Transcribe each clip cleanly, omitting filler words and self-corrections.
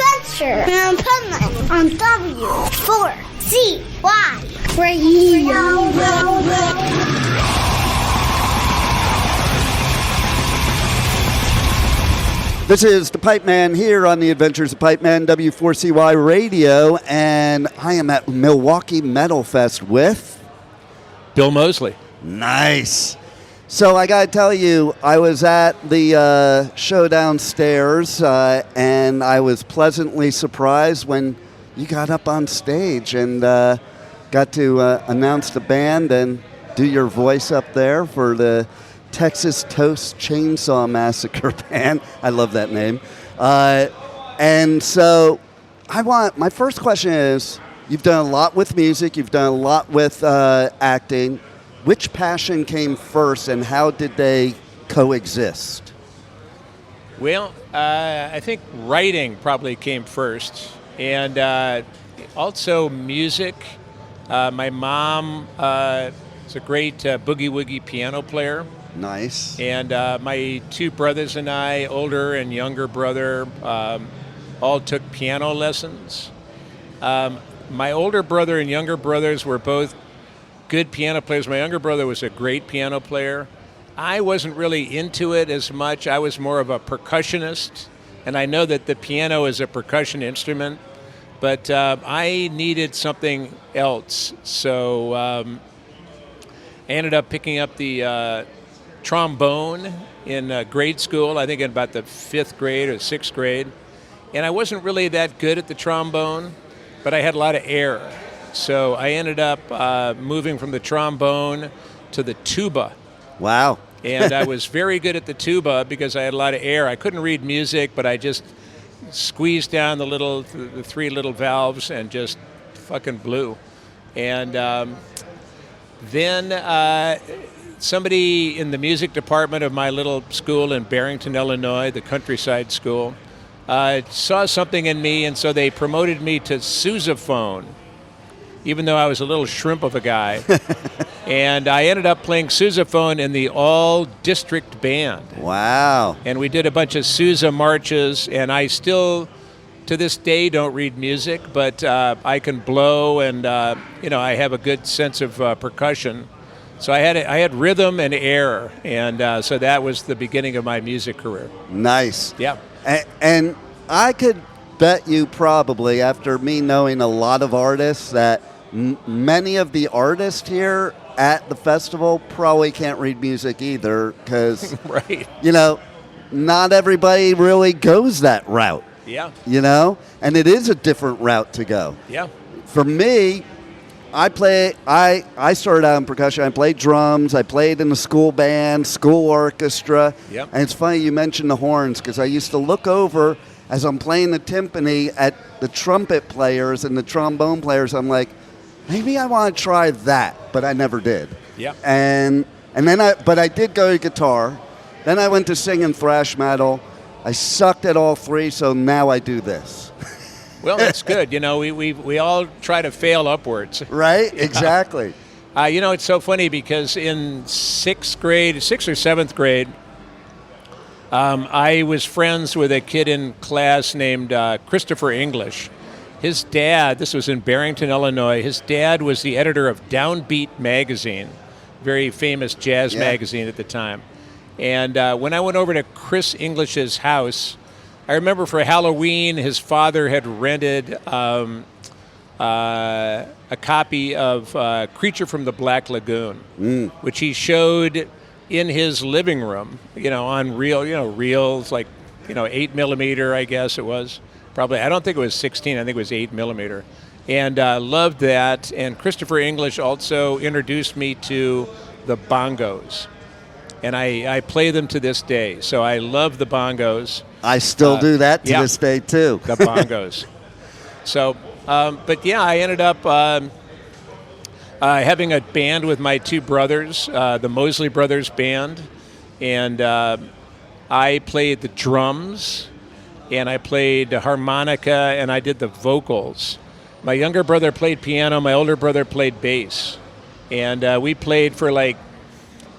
adventure in Pipeman on W4CY Radio. This is the Pipeman here on the Adventures of Pipeman, W4CY Radio, and I am at Milwaukee Metal Fest with Bill Mosely. Nice. So I got to tell you, I was at the show downstairs, and I was pleasantly surprised when you got up on stage and got to announce the band and do your voice up there for the Texas Chainsaw Massacre band. I love that name. And so my first question is, you've done a lot with music, you've done a lot with acting. Which passion came first and how did they coexist? Well, I think writing probably came first. And also music. My mom is a great boogie-woogie piano player. Nice. And my two brothers and I, older and younger brother, all took piano lessons. My older brother and younger brothers were both good piano players. My younger brother was a great piano player. I wasn't really into it as much. I was more of a percussionist, and I know that the piano is a percussion instrument, but I needed something else. So I ended up picking up the trombone in grade school, I think in about the 5th grade or 6th grade. And I wasn't really that good at the trombone, but I had a lot of air. So I ended up moving from the trombone to the tuba. Wow. And I was very good at the tuba because I had a lot of air. I couldn't read music, but I just squeezed down the 3 little valves and just fucking blew. And then somebody in the music department of my little school in Barrington, Illinois, the countryside school, saw something in me, and so they promoted me to sousaphone, even though I was a little shrimp of a guy. And I ended up playing sousaphone in the all-district band. Wow. And we did a bunch of Sousa marches, and I still, to this day, don't read music, but I can blow, and I have a good sense of percussion. So I had rhythm and air, and so that was the beginning of my music career. Nice. Yeah. And I could bet you probably, after me knowing a lot of artists, that many of the artists here at the festival probably can't read music either, because, right. Not everybody really goes that route. Yeah. And it is a different route to go. Yeah. For me, I started out in percussion. I played drums. I played in the school band, school orchestra. Yep. And it's funny you mentioned the horns, because I used to look over as I'm playing the timpani at the trumpet players and the trombone players. I'm like, maybe I want to try that, but I never did. Yeah. And then I did go to guitar. Then I went to sing and thrash metal. I sucked at all 3, so now I do this. Well, that's good. We all try to fail upwards. Right? Exactly. It's so funny because in 6th or 7th grade, I was friends with a kid in class named Christopher English. His dad, this was in Barrington, Illinois, his dad was the editor of Downbeat magazine, very famous jazz magazine at the time. And when I went over to Chris English's house, I remember for Halloween, his father had rented a copy of Creature from the Black Lagoon, which he showed in his living room, on reels, like, 8 millimeter, I guess it was. Probably, I don't think it was 16, I think it was 8 millimeter. And loved that. And Christopher English also introduced me to the bongos. And I play them to this day. So I love the bongos. I still do that to this day, too. The bongos. So, I ended up having a band with my 2 brothers, the Mosely Brothers Band. And I played the drums, and I played the harmonica, and I did the vocals. My younger brother played piano. My older brother played bass. And we played for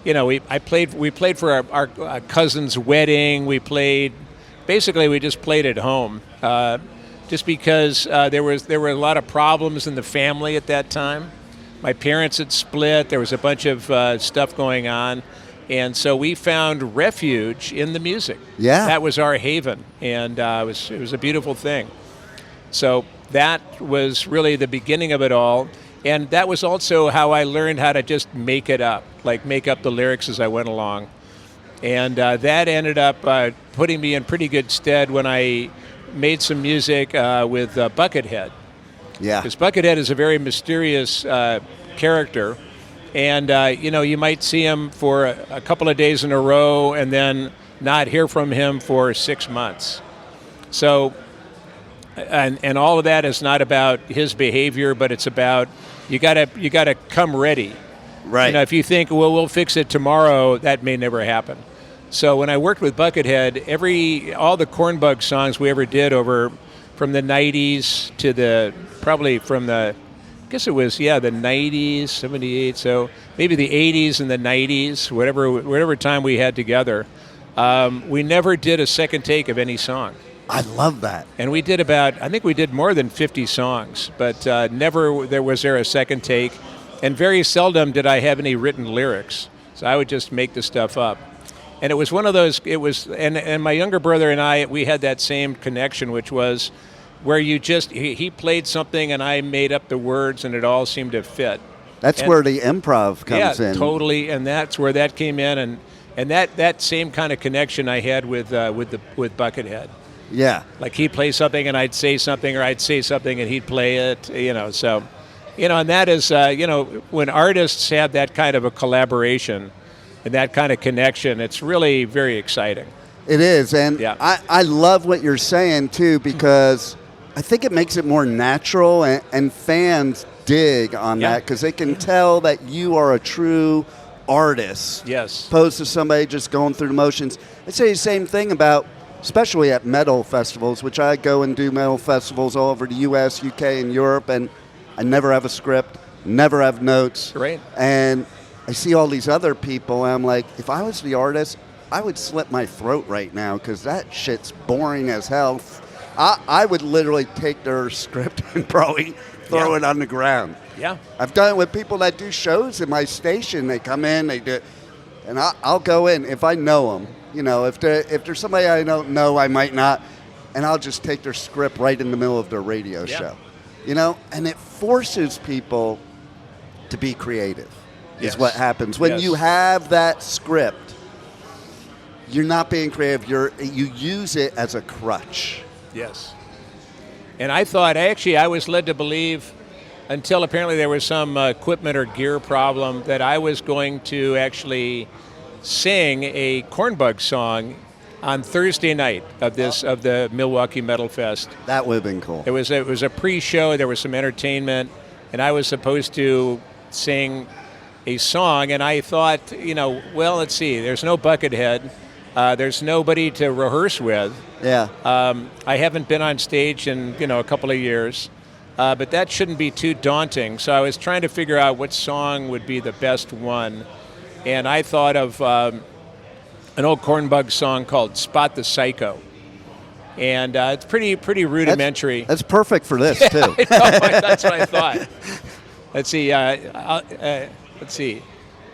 we played for our cousin's wedding. We just played at home. just because there were a lot of problems in the family at that time. My parents had split. There was a bunch of stuff going on. And so we found refuge in the music. Yeah. That was our haven. And it was a beautiful thing. So that was really the beginning of it all. And that was also how I learned how to just make it up, like make up the lyrics as I went along. And that ended up putting me in pretty good stead when I made some music with Buckethead. Yeah. Because Buckethead is a very mysterious character. And, you might see him for a couple of days in a row and then not hear from him for 6 months. So, and all of that is not about his behavior, but it's about you gotta come ready. Right. If you think, well, we'll fix it tomorrow, that may never happen. So when I worked with Buckethead, all the Cornbug songs we ever did from the 90s to the the 90s, 78, so maybe the 80s and the 90s, whatever time we had together, we never did a second take of any song. I love that. And we did I think we did more than 50 songs, but never was there a second take, and very seldom did I have any written lyrics. So I would just make the stuff up. And it was one of those, and my younger brother and I, we had that same connection, which was where he played something and I made up the words and it all seemed to fit. That's where the improv comes in. Yeah, totally, and that's where that came in, and that same kind of connection I had with Buckethead. Yeah. Like he'd play something and I'd say something, or I'd say something and he'd play it, so, and that is, when artists have that kind of a collaboration and that kind of connection, it's really very exciting. It is, and yeah. I love what you're saying, too, because I think it makes it more natural, and fans dig on that because they can tell that you are a true artist. Yes. Opposed to somebody just going through the motions. I'd say the same thing about, especially at metal festivals, which I go and do metal festivals all over the U.S., U.K., and Europe, and I never have a script, never have notes. Right. And I see all these other people, and I'm like, if I was the artist, I would slit my throat right now because that shit's boring as hell. I would literally take their script and probably throw it on the ground. Yeah. I've done it with people that do shows in my station. They come in, they do it, and I'll go in if I know them. If there's somebody I don't know, I might not, and I'll just take their script right in the middle of their radio show. And it forces people to be creative. Is what happens when you have that script. You're not being creative. You use it as a crutch. Yes. And I was led to believe, until apparently there was some equipment or gear problem, that I was going to actually sing a Cornbug song on Thursday night of the Milwaukee Metal Fest. That would have been cool. It was a pre-show. There was some entertainment, and I was supposed to sing a song. And I thought, well, let's see. There's no Buckethead. There's nobody to rehearse with. Yeah. I haven't been on stage in a couple of years, but that shouldn't be too daunting. So I was trying to figure out what song would be the best one, and I thought of an old Cornbug song called "Spot the Psycho," and it's pretty rudimentary. That's perfect for this too. I know, that's what I thought. Let's see. Let's see.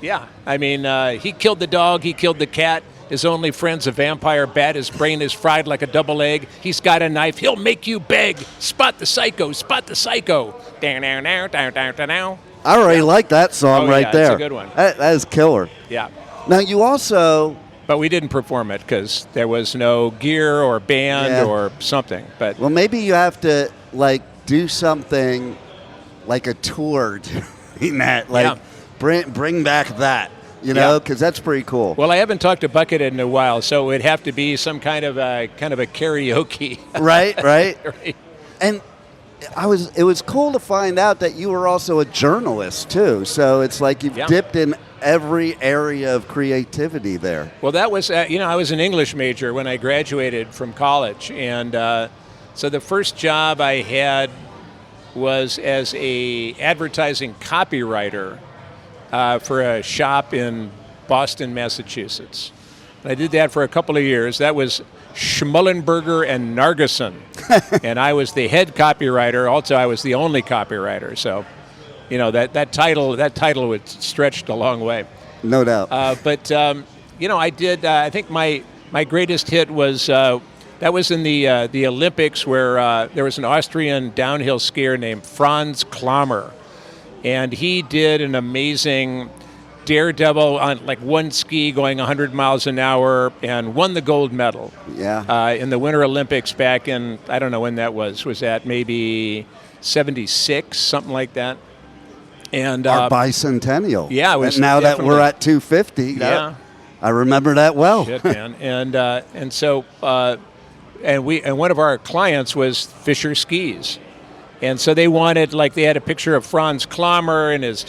Yeah, I mean, he killed the dog. He killed the cat. His only friend's a vampire bat. His brain is fried like a double egg. He's got a knife. He'll make you beg. Spot the psycho. Spot the psycho. I already like that song right there. It's a good one. That is killer. Yeah. Now you also... But we didn't perform it because there was no gear or band or something. But well, maybe you have to do something like a tour doing that. Bring back that. Because that's pretty cool. Well, I haven't talked to Buckethead in a while, so it would have to be some kind of a karaoke. Right. Right. And it was cool to find out that you were also a journalist too. So it's like you've dipped in every area of creativity there. Well, that was I was an English major when I graduated from college, and so the first job I had was as a advertising copywriter. For a shop in Boston, Massachusetts. And I did that for a couple of years. That was Schmullenberger and Nargeson. And I was the head copywriter. Also, I was the only copywriter. So, that title was stretched a long way. No doubt. But I did. I think my greatest hit was that was in the Olympics, where there was an Austrian downhill skier named Franz Klammer, and he did an amazing daredevil on like one ski going 100 miles an hour and won the gold medal. Yeah. In the Winter Olympics back in, I don't know when that was. Was that maybe 76, something like that? And our bicentennial. Yeah, it was. And now that we're at 250. Yeah. I remember that well. Shit, man. And so one of our clients was Fisher Skis. And so they wanted, they had a picture of Franz Klammer and his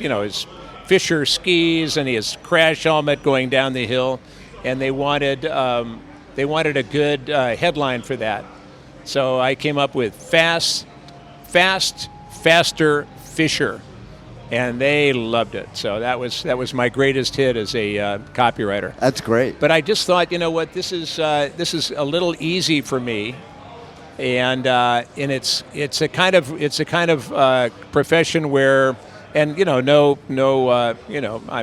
Fisher skis and his crash helmet going down the hill, and they wanted a good headline for that. So I came up with Fast, Faster, Fisher, and they loved it. So that was my greatest hit as a copywriter. That's great. But I just thought, this is a little easy for me. And it's a kind of profession where, and I'm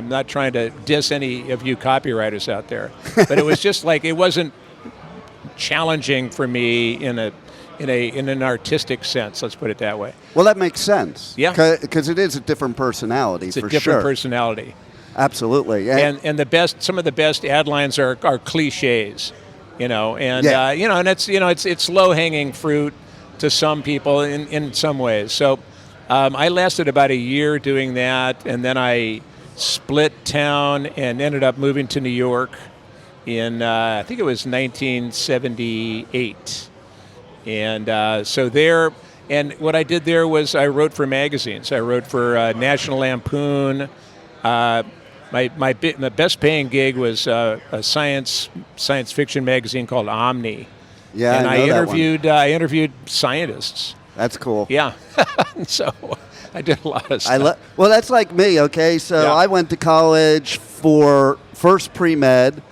not trying to diss any of you copywriters out there, but it was just it wasn't challenging for me in an artistic sense. Let's put it that way. Well, that makes sense. Yeah, because it is a different personality. It's a different personality. Absolutely. And some of the best ad lines are cliches. And it's low-hanging fruit to some people in some ways. So I lasted about a year doing that, and then I split town and ended up moving to New York in, I think it was 1978. And so there, and what I did there was I wrote for magazines. I wrote for National Lampoon. My best paying gig was a science fiction magazine called Omni. Yeah, and I interviewed scientists. That's cool. Yeah, so I did a lot of stuff. Well, that's like me. Okay, so Yeah. I went to college for first pre-med,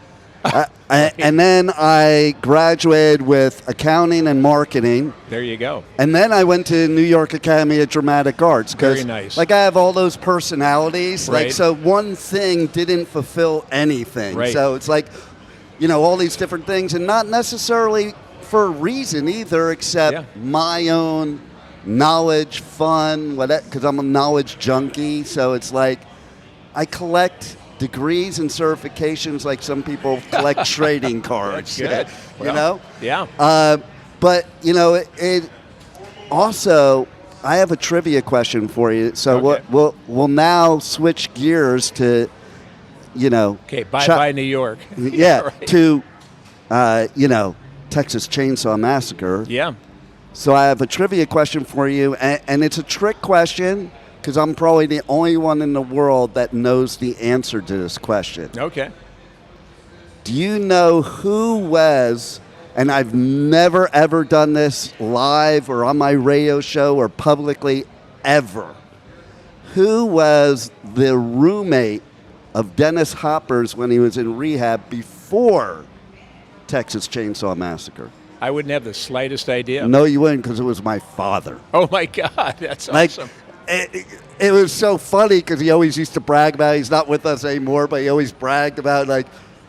and then I graduated with accounting and marketing. There you go. And then I went to New York Academy of Dramatic Arts. Very nice. I have all those personalities. Right. So one thing didn't fulfill anything. Right. So it's all these different things, and not necessarily for a reason either, except my own knowledge, fun, because I'm a knowledge junkie. So it's I collect degrees and certifications like some people collect trading cards. That's good. Yeah. But it also, I have a trivia question for you. So Okay. we'll now switch gears to Okay. Bye New York. Yeah. Right. To Texas Chainsaw Massacre. Yeah. So I have a trivia question for you, and it's a trick question because I'm probably the only one in the world that knows the answer to this question. Okay. Do you know who was, and I've never ever done this live or on my radio show or publicly ever, who was the roommate of Dennis Hopper's when he was in rehab before Texas Chainsaw Massacre? I wouldn't have the slightest idea. No, you wouldn't, because it was my father. Oh my God, that's awesome. It was so funny because he always used to brag about it. He's not with us anymore, but he always bragged about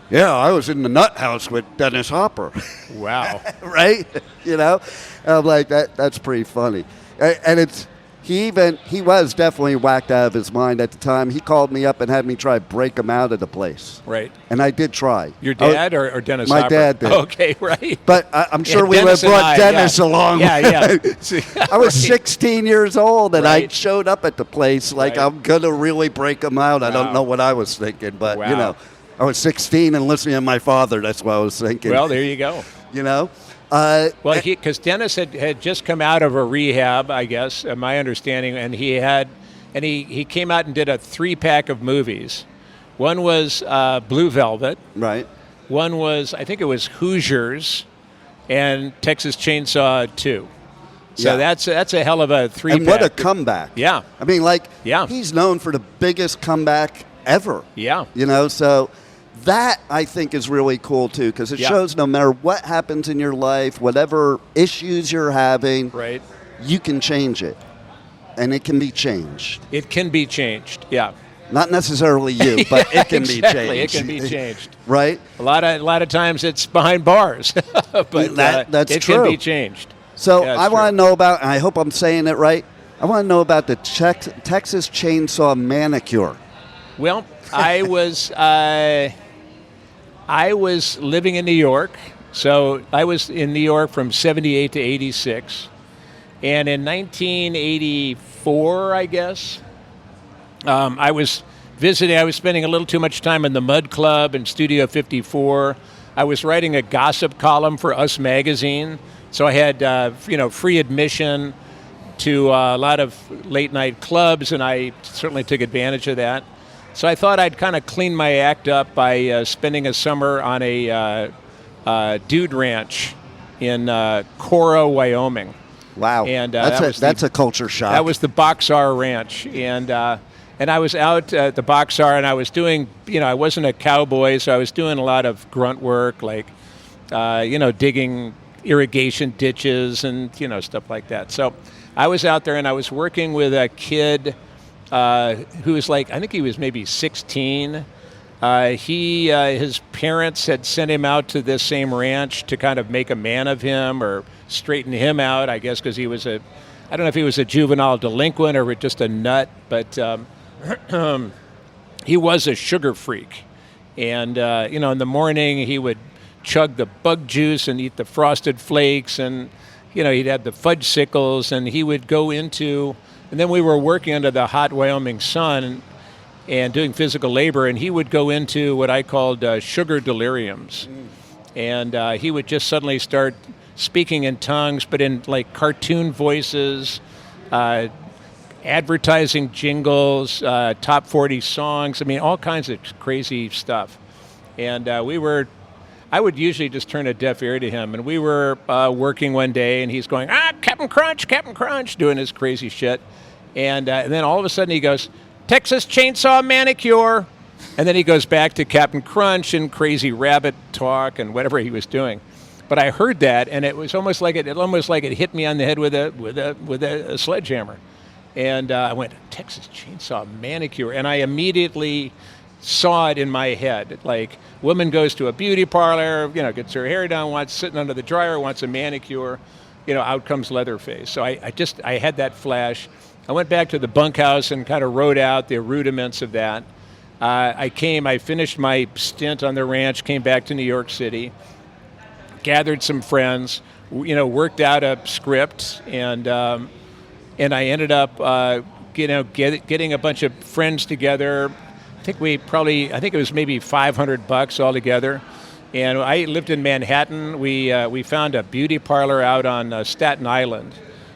yeah, I was in the nut house with Dennis Hopper. Wow. Right? And I'm like, that's pretty funny. And he was definitely whacked out of his mind at the time. He called me up and had me try to break him out of the place. Right. And I did try. Your dad or Dennis My Hopper? dad did. Okay, right. But I'm sure we would Dennis have brought and I, Dennis along. Yeah. I was 16 years old, and I Right. showed up at the place Right. I'm going to really break him out. I don't Wow. know what I was thinking, but, Wow. I was 16 and listening to my father. That's what I was thinking. Well, there you go. Well, because Dennis had just come out of a rehab, I guess, my understanding, and he came out and did a 3-pack of movies. One was Blue Velvet. Right. One was, I think it was Hoosiers, and Texas Chainsaw 2. So Yeah. that's a hell of a 3-pack. And what a comeback. Yeah. I mean, Yeah. he's known for the biggest comeback ever. Yeah. So That, I think, is really cool, too, because it Yeah. shows no matter what happens in your life, whatever issues you're having, Right. you can change it, and it can be changed. It can be changed. Yeah. Not necessarily you, but it can be Exactly. It changed. can be changed. Right? A lot of times it's behind bars, but That's it true. can be changed. So Yeah, it's I want to true. know about, and I hope I'm saying it right, I want to know about the Texas Chainsaw Manicure. Well, I was living in New York, so I was in New York from 78 to 86. And in 1984, I guess, I was visiting. I was spending a little too much time in the Mud Club and Studio 54. I was writing a gossip column for Us Magazine, so I had free admission to a lot of late night clubs, and I certainly took advantage of that. So I thought I'd kind of clean my act up by spending a summer on a dude ranch in Cora, Wyoming. Wow. And that's a culture shock. That was the Boxar Ranch, and I was out at the Boxar, and I was doing, I wasn't a cowboy, so I was doing a lot of grunt work, like, digging irrigation ditches and stuff like that. So I was out there, and I was working with a kid who was I think he was maybe 16. His parents had sent him out to this same ranch to kind of make a man of him or straighten him out, I guess, because he was I don't know if he was a juvenile delinquent or just a nut, but he was a sugar freak. And, in the morning he would chug the bug juice and eat the frosted flakes, and, he'd have the fudge sickles, and he would go into, and then we were working under the hot Wyoming sun and doing physical labor, and he would go into what I called sugar deliriums. And he would just suddenly start speaking in tongues, but in cartoon voices, advertising jingles, top 40 songs. I mean, all kinds of crazy stuff. And I would usually just turn a deaf ear to him. And we were working one day, and he's going, Captain Crunch, doing his crazy shit. And then all of a sudden he goes, Texas Chainsaw Manicure. And then he goes back to Captain Crunch and crazy rabbit talk and whatever he was doing. But I heard that, and it was almost like it hit me on the head with a sledgehammer. And I went, Texas Chainsaw Manicure, and I immediately saw it in my head. Like, woman goes to a beauty parlor, gets her hair done, sitting under the dryer, wants a manicure, out comes Leatherface. So I had that flash. I went back to the bunkhouse and kind of wrote out the rudiments of that. I finished my stint on the ranch, came back to New York City, gathered some friends, worked out a script, and I ended up, getting a bunch of friends together. I think it was maybe $500 altogether. And I lived in Manhattan. We found a beauty parlor out on Staten Island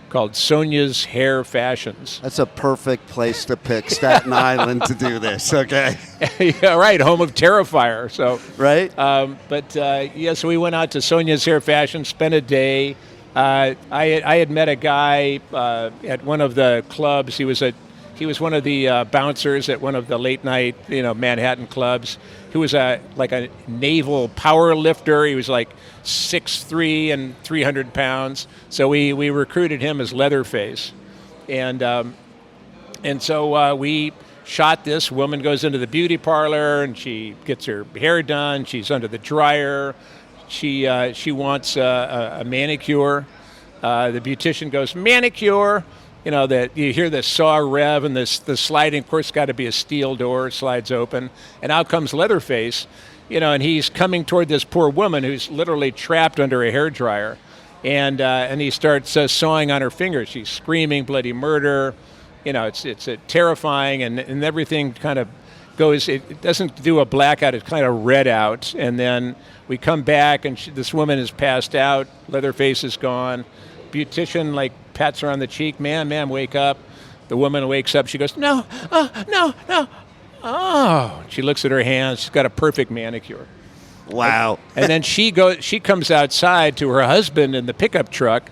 called Sonia's Hair Fashions. That's a perfect place to pick, Staten Island, to do this, okay? Yeah, right, home of Terrifier. So right? So we went out to Sonia's Hair Fashions, spent a day. I had met a guy at one of the clubs. He was one of the bouncers at one of the late night, Manhattan clubs. He was a naval power lifter. He was 6'3" and 300 pounds. So we recruited him as Leatherface, and so we shot this. Woman goes into the beauty parlor and she gets her hair done. She's under the dryer. She wants a manicure. The beautician goes, manicure. That you hear the saw rev and the sliding. Of course, got to be a steel door. Slides open, and out comes Leatherface. And he's coming toward this poor woman who's literally trapped under a hairdryer, and he starts sawing on her fingers. She's screaming bloody murder. It's terrifying, and everything kind of goes. It doesn't do a blackout. It's kind of red out, and then we come back, and this woman is passed out. Leatherface is gone. Beautician pats her on the cheek. Ma'am, wake up. The woman wakes up. She goes, no. Oh, she looks at her hands. She's got a perfect manicure. Wow. And then she comes outside to her husband in the pickup truck,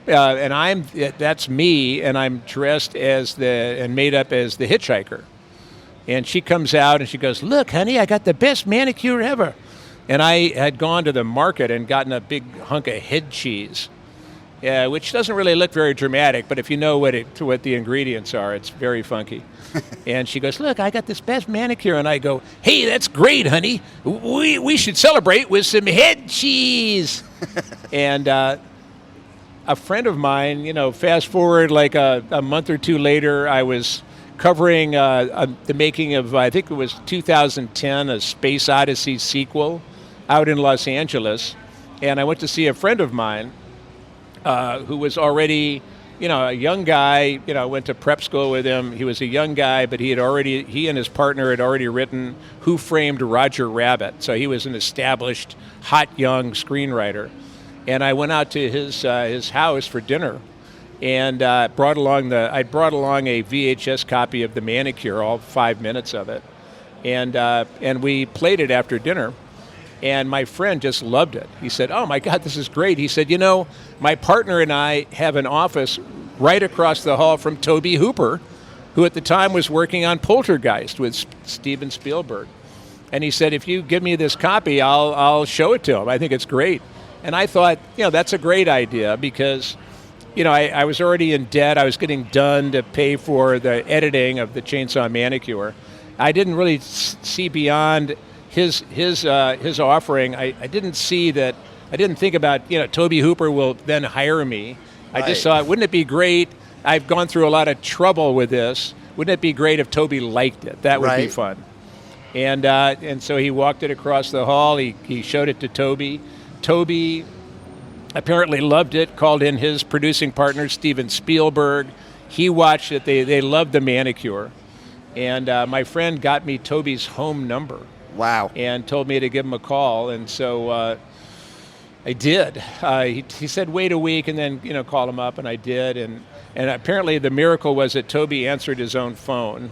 and that's me, and I'm dressed and made up as the hitchhiker. And she comes out and she goes, "Look, honey, I got the best manicure ever." And I had gone to the market and gotten a big hunk of head cheese, which doesn't really look very dramatic, but if you know what the ingredients are, it's very funky. And she goes, "Look, I got this best manicure." And I go, "Hey, that's great, honey. We should celebrate with some head cheese." And a friend of mine, fast forward like a month or two later, I was covering the making of, I think it was 2010, a Space Odyssey sequel out in Los Angeles. And I went to see a friend of mine who was already, a young guy. I went to prep school with him. He was a young guy, but he and his partner had already written Who Framed Roger Rabbit. So he was an established, hot, young screenwriter. And I went out to his house for dinner. And brought along a VHS copy of The Manicure, all 5 minutes of it, and we played it after dinner, and my friend just loved it. He said, "Oh my God, this is great." He said, "My partner and I have an office right across the hall from Tobe Hooper, who at the time was working on Poltergeist with Steven Spielberg." And he said, "If you give me this copy, I'll show it to him. I think it's great." And I thought, that's a great idea because I was already in debt. I was getting done to pay for the editing of the Chainsaw Manicure. I didn't really see beyond his offering. I didn't see that. I didn't think about, Tobe Hooper will then hire me. I just thought, wouldn't it be great? I've gone through a lot of trouble with this. Wouldn't it be great if Tobe liked it? That would be fun. And so he walked it across the hall. He showed it to Tobe. Tobe apparently loved it, called in his producing partner, Steven Spielberg. He watched it. They loved The Manicure. And my friend got me Toby's home number. Wow. And told me to give him a call. And so I did. He said, wait a week and then, call him up. And I did. And apparently the miracle was that Tobe answered his own phone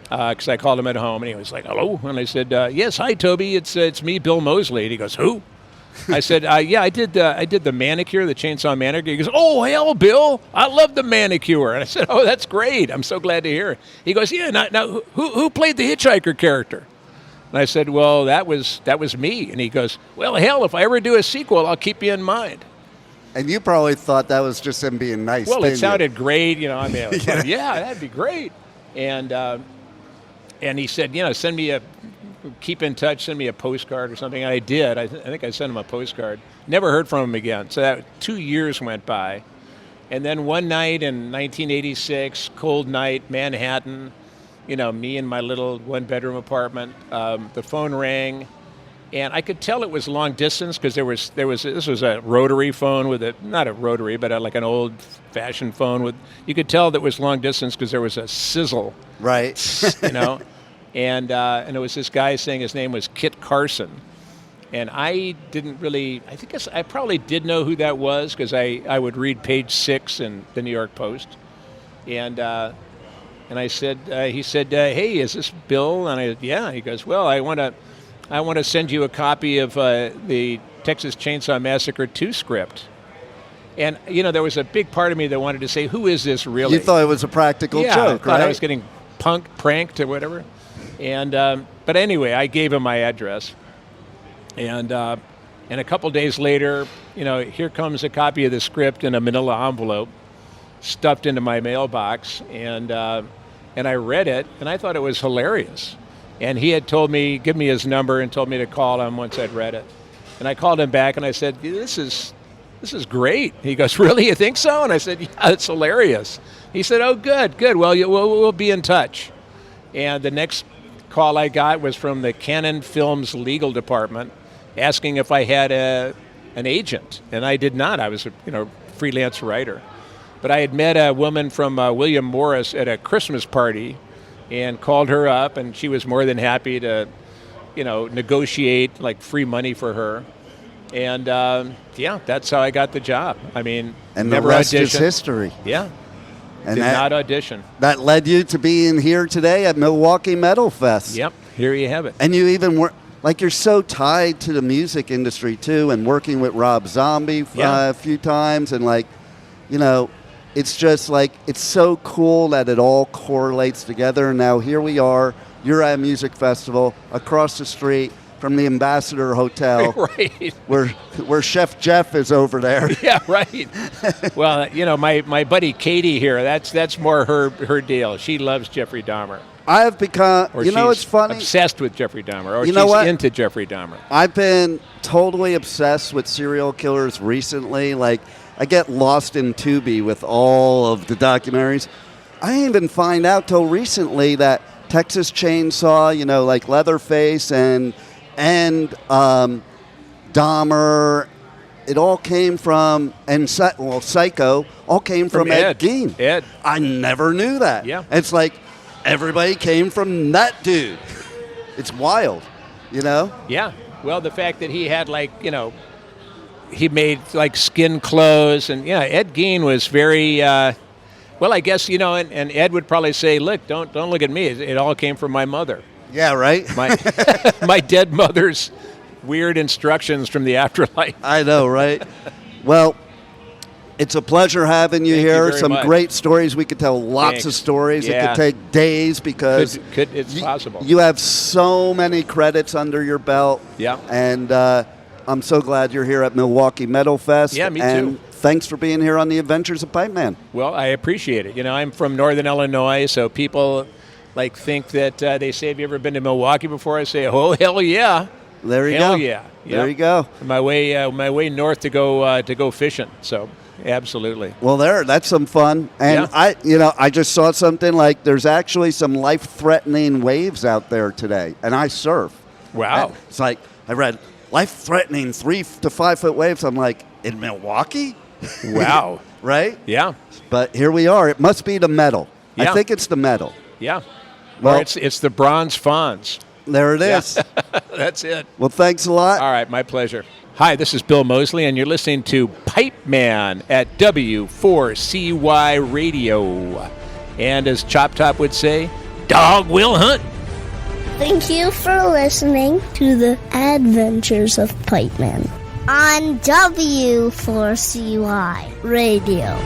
because I called him at home. And he was like, "Hello?" And I said, "Yes, hi, Tobe. It's me, Bill Mosely." And he goes, "Who?" I said, "Yeah, I did the Manicure, the Chainsaw Manicure." He goes, "Oh, hell, Bill, I love the Manicure." And I said, "Oh, that's great. I'm so glad to hear it." He goes, "Yeah, now who played the hitchhiker character?" And I said, "Well, that was me." And he goes, "Well, hell, if I ever do a sequel, I'll keep you in mind." And you probably thought that was just him being nice. Well, it sounded great, I was like, yeah, that'd be great. And he said, keep in touch, send me a postcard or something. And I did. I think I sent him a postcard. Never heard from him again. So that 2 years went by. And then one night in 1986, cold night, Manhattan, me in my little one-bedroom apartment, the phone rang. And I could tell it was long distance because this was a rotary phone not a rotary, but like an old-fashioned phone you could tell that was long distance because there was a sizzle. Right. And it was this guy saying his name was Kit Carson. And I didn't really, I probably did know who that was because I would read page 6 in the New York Post. And I said, he said, "Hey, is this Bill?" And yeah. He goes, "Well, I want to send you a copy of the Texas Chainsaw Massacre 2 script." And, there was a big part of me that wanted to say, who is this really? You thought it was a practical joke, I thought right? I was getting pranked or whatever. And but anyway, I gave him my address. And a couple days later, here comes a copy of the script in a manila envelope stuffed into my mailbox. And I read it, and I thought it was hilarious. And he had give me his number and told me to call him once I'd read it. And I called him back, and I said, this is great. He goes, "Really? You think so?" And I said, "Yeah, it's hilarious." He said, "Oh, good. Well, we'll be in touch." And the next call I got was from the Canon Films legal department asking if I had an agent. And I did not. I was a freelance writer. But I had met a woman from William Morris at a Christmas party and called her up, and she was more than happy to, negotiate like free money for her. And that's how I got the job. I mean, and never the rest auditioned. is history. Yeah. And did not audition. That led you to being here today at Milwaukee Metal Fest. Yep, here you have it. And you even were, you're so tied to the music industry too, and working with Rob Zombie a few times, and it's just it's so cool that it all correlates together. And now here we are you're at a music festival across the street from the Ambassador Hotel, Right. where Chef Jeff is over there. Yeah, right. Well, my buddy Katie here, that's more her deal. She loves Jeffrey Dahmer. I have become, Or it's funny. Obsessed with Jeffrey Dahmer. Or You know she's what? into Jeffrey Dahmer. I've been totally obsessed with serial killers recently. Like, I get lost in Tubi with all of the documentaries. I didn't even find out till recently that Texas Chainsaw, like Leatherface and Dahmer, it all came from, Psycho, all came from Ed Gein. Ed. I never knew that. Yeah. It's like everybody came from that dude. It's wild, Yeah. Well, the fact that he had he made skin clothes, and Ed Gein was very. I guess and Ed would probably say, "Look, don't look at me. It all came from my mother." Yeah, right? My dead mother's weird instructions from the afterlife. I know, right? Well, it's a pleasure having you Thank you here. very Some much. great stories. We could tell lots of Thanks. stories. It Yeah. could take days because It's possible. you have so many credits under your belt. Yeah. And I'm so glad you're here at Milwaukee Metal Fest. Yeah, me and too. Thanks for being here on the Adventures of Pipeman. Well, I appreciate it. I'm from Northern Illinois, so people think that they say, "Have you ever been to Milwaukee before?" I say, "Oh, hell yeah." There you Hell go. yeah. There you go. My way north to go fishing. So, absolutely. Well, that's some fun. And I just saw something like there's actually some life-threatening waves out there today, and I surf. Wow. And it's like I read life-threatening 3 to 5 foot waves. I'm like, in Milwaukee? Wow. Right? Yeah. But here we are. It must be the metal. Yeah. I think it's the metal. Yeah. Well- Or it's the bronze fawns. There it is. That's it. Well, thanks a lot. All right, my pleasure. Hi, this is Bill Mosely, and you're listening to Pipeman at W4CY Radio. And as Chop Top would say, dog will hunt. Thank you for listening to the Adventures of Pipeman on W4CY Radio.